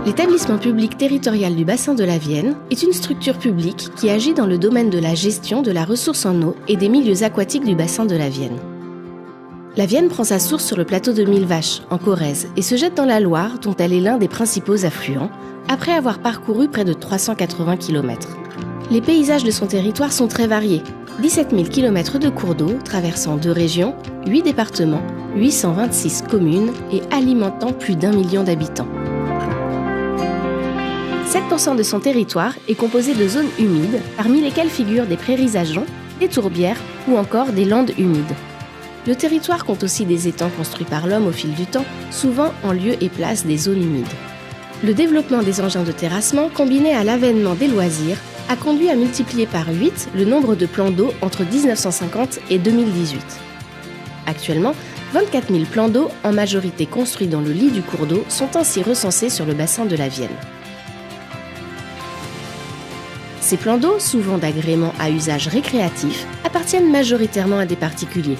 L'établissement public territorial du bassin de la Vienne est une structure publique qui agit dans le domaine de la gestion de la ressource en eau et des milieux aquatiques du bassin de la Vienne. La Vienne prend sa source sur le plateau de Millevaches, en Corrèze, et se jette dans la Loire, dont elle est l'un des principaux affluents, après avoir parcouru près de 380 km. Les paysages de son territoire sont très variés. 17 000 km de cours d'eau traversant 2 régions, 8 départements, 826 communes et alimentant plus d'1 million d'habitants. 7% de son territoire est composé de zones humides, parmi lesquelles figurent des prairies à joncs, des tourbières ou encore des landes humides. Le territoire compte aussi des étangs construits par l'homme au fil du temps, souvent en lieu et place des zones humides. Le développement des engins de terrassement, combiné à l'avènement des loisirs, a conduit à multiplier par 8 le nombre de plans d'eau entre 1950 et 2018. Actuellement, 24 000 plans d'eau, en majorité construits dans le lit du cours d'eau, sont ainsi recensés sur le bassin de la Vienne. Ces plans d'eau, souvent d'agrément à usage récréatif, appartiennent majoritairement à des particuliers.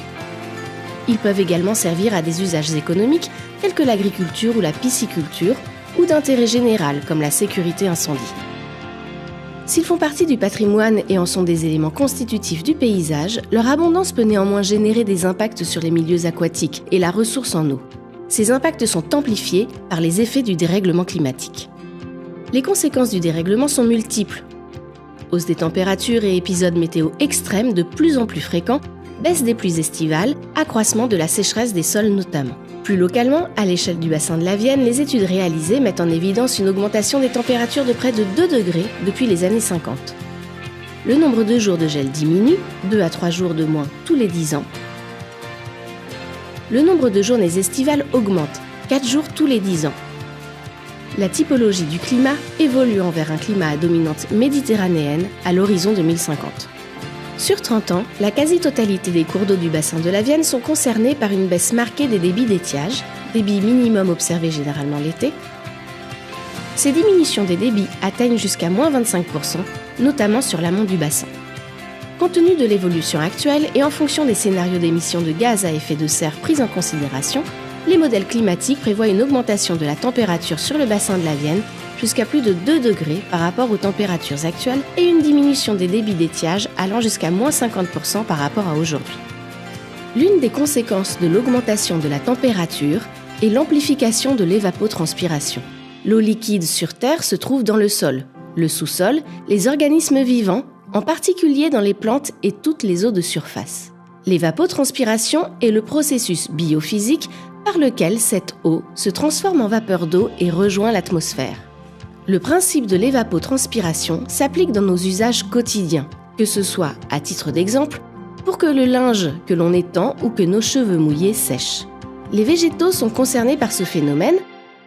Ils peuvent également servir à des usages économiques tels que l'agriculture ou la pisciculture, ou d'intérêt général comme la sécurité incendie. S'ils font partie du patrimoine et en sont des éléments constitutifs du paysage, leur abondance peut néanmoins générer des impacts sur les milieux aquatiques et la ressource en eau. Ces impacts sont amplifiés par les effets du dérèglement climatique. Les conséquences du dérèglement sont multiples. Hausse des températures et épisodes météo extrêmes de plus en plus fréquents, baisse des pluies estivales, accroissement de la sécheresse des sols notamment. Plus localement, à l'échelle du bassin de la Vienne, les études réalisées mettent en évidence une augmentation des températures de près de 2 degrés depuis les années 50. Le nombre de jours de gel diminue, 2 à 3 jours de moins tous les 10 ans. Le nombre de journées estivales augmente, 4 jours tous les 10 ans. La typologie du climat évolue vers un climat à dominante méditerranéenne à l'horizon 2050. Sur 30 ans, la quasi-totalité des cours d'eau du bassin de la Vienne sont concernés par une baisse marquée des débits d'étiage, débit minimum observé généralement l'été. Ces diminutions des débits atteignent jusqu'à moins 25%, notamment sur l'amont du bassin. Compte tenu de l'évolution actuelle et en fonction des scénarios d'émissions de gaz à effet de serre pris en considération, les modèles climatiques prévoient une augmentation de la température sur le bassin de la Vienne jusqu'à plus de 2 degrés par rapport aux températures actuelles et une diminution des débits d'étiage allant jusqu'à moins 50% par rapport à aujourd'hui. L'une des conséquences de l'augmentation de la température est l'amplification de l'évapotranspiration. L'eau liquide sur Terre se trouve dans le sol, le sous-sol, les organismes vivants, en particulier dans les plantes et toutes les eaux de surface. L'évapotranspiration est le processus biophysique par lequel cette eau se transforme en vapeur d'eau et rejoint l'atmosphère. Le principe de l'évapotranspiration s'applique dans nos usages quotidiens, que ce soit, à titre d'exemple, pour que le linge que l'on étend ou que nos cheveux mouillés sèchent. Les végétaux sont concernés par ce phénomène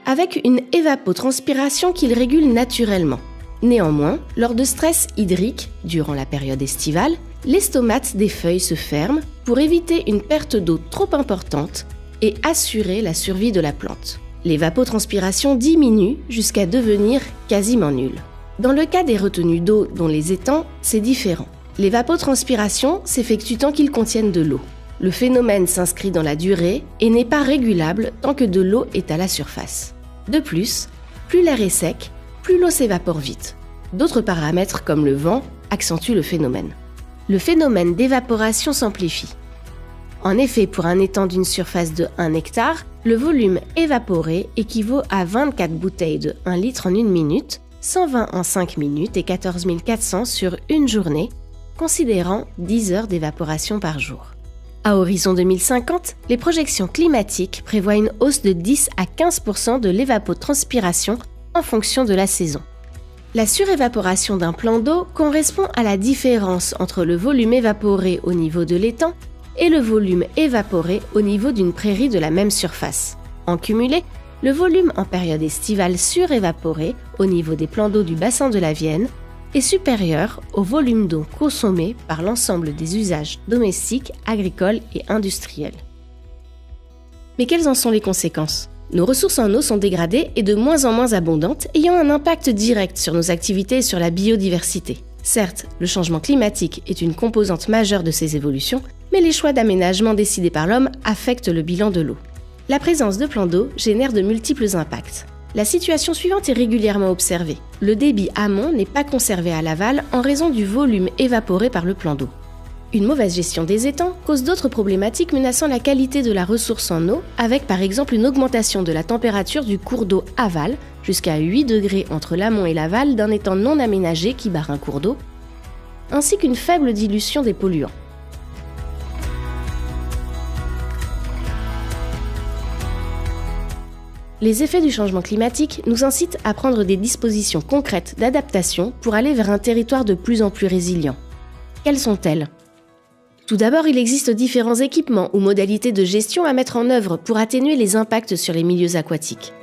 avec une évapotranspiration qu'ils régulent naturellement. Néanmoins, lors de stress hydrique, durant la période estivale, les stomates des feuilles se ferment pour éviter une perte d'eau trop importante et assurer la survie de la plante. L'évapotranspiration diminue jusqu'à devenir quasiment nulle. Dans le cas des retenues d'eau dont les étangs, c'est différent. L'évapotranspiration s'effectue tant qu'ils contiennent de l'eau. Le phénomène s'inscrit dans la durée et n'est pas régulable tant que de l'eau est à la surface. De plus, plus l'air est sec, plus l'eau s'évapore vite. D'autres paramètres comme le vent accentuent le phénomène. Le phénomène d'évaporation s'amplifie. En effet, pour un étang d'une surface de 1 hectare, le volume évaporé équivaut à 24 bouteilles de 1 litre en 1 minute, 120 en 5 minutes et 14 400 sur une journée, considérant 10 heures d'évaporation par jour. À horizon 2050, les projections climatiques prévoient une hausse de 10 à 15% de l'évapotranspiration en fonction de la saison. La surévaporation d'un plan d'eau correspond à la différence entre le volume évaporé au niveau de l'étang et le volume évaporé au niveau d'une prairie de la même surface. En cumulé, le volume en période estivale surévaporé au niveau des plans d'eau du bassin de la Vienne est supérieur au volume d'eau consommé par l'ensemble des usages domestiques, agricoles et industriels. Mais quelles en sont les conséquences ? Nos ressources en eau sont dégradées et de moins en moins abondantes, ayant un impact direct sur nos activités et sur la biodiversité. Certes, le changement climatique est une composante majeure de ces évolutions, mais les choix d'aménagement décidés par l'homme affectent le bilan de l'eau. La présence de plans d'eau génère de multiples impacts. La situation suivante est régulièrement observée. Le débit amont n'est pas conservé à l'aval en raison du volume évaporé par le plan d'eau. Une mauvaise gestion des étangs cause d'autres problématiques menaçant la qualité de la ressource en eau, avec par exemple une augmentation de la température du cours d'eau aval, jusqu'à 8 degrés entre l'amont et l'aval d'un étang non aménagé qui barre un cours d'eau, ainsi qu'une faible dilution des polluants. Les effets du changement climatique nous incitent à prendre des dispositions concrètes d'adaptation pour aller vers un territoire de plus en plus résilient. Quelles sont-elles ? Tout d'abord, il existe différents équipements ou modalités de gestion à mettre en œuvre pour atténuer les impacts sur les milieux aquatiques.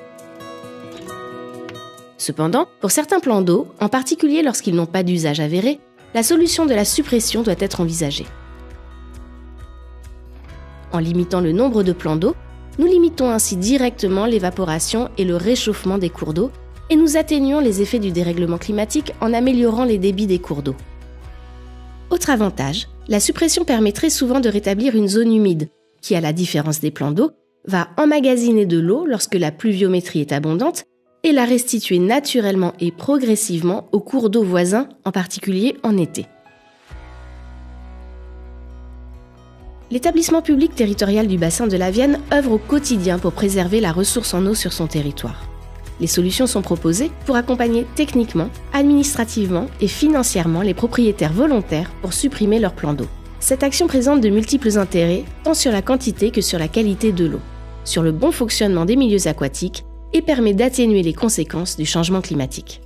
Cependant, pour certains plans d'eau, en particulier lorsqu'ils n'ont pas d'usage avéré, la solution de la suppression doit être envisagée. En limitant le nombre de plans d'eau, nous limitons ainsi directement l'évaporation et le réchauffement des cours d'eau et nous atténuons les effets du dérèglement climatique en améliorant les débits des cours d'eau. Autre avantage, la suppression permet très souvent de rétablir une zone humide qui, à la différence des plans d'eau, va emmagasiner de l'eau lorsque la pluviométrie est abondante et la restituer naturellement et progressivement aux cours d'eau voisins, en particulier en été. L'établissement public territorial du bassin de la Vienne œuvre au quotidien pour préserver la ressource en eau sur son territoire. Les solutions sont proposées pour accompagner techniquement, administrativement et financièrement les propriétaires volontaires pour supprimer leurs plans d'eau. Cette action présente de multiples intérêts, tant sur la quantité que sur la qualité de l'eau, sur le bon fonctionnement des milieux aquatiques et permet d'atténuer les conséquences du changement climatique.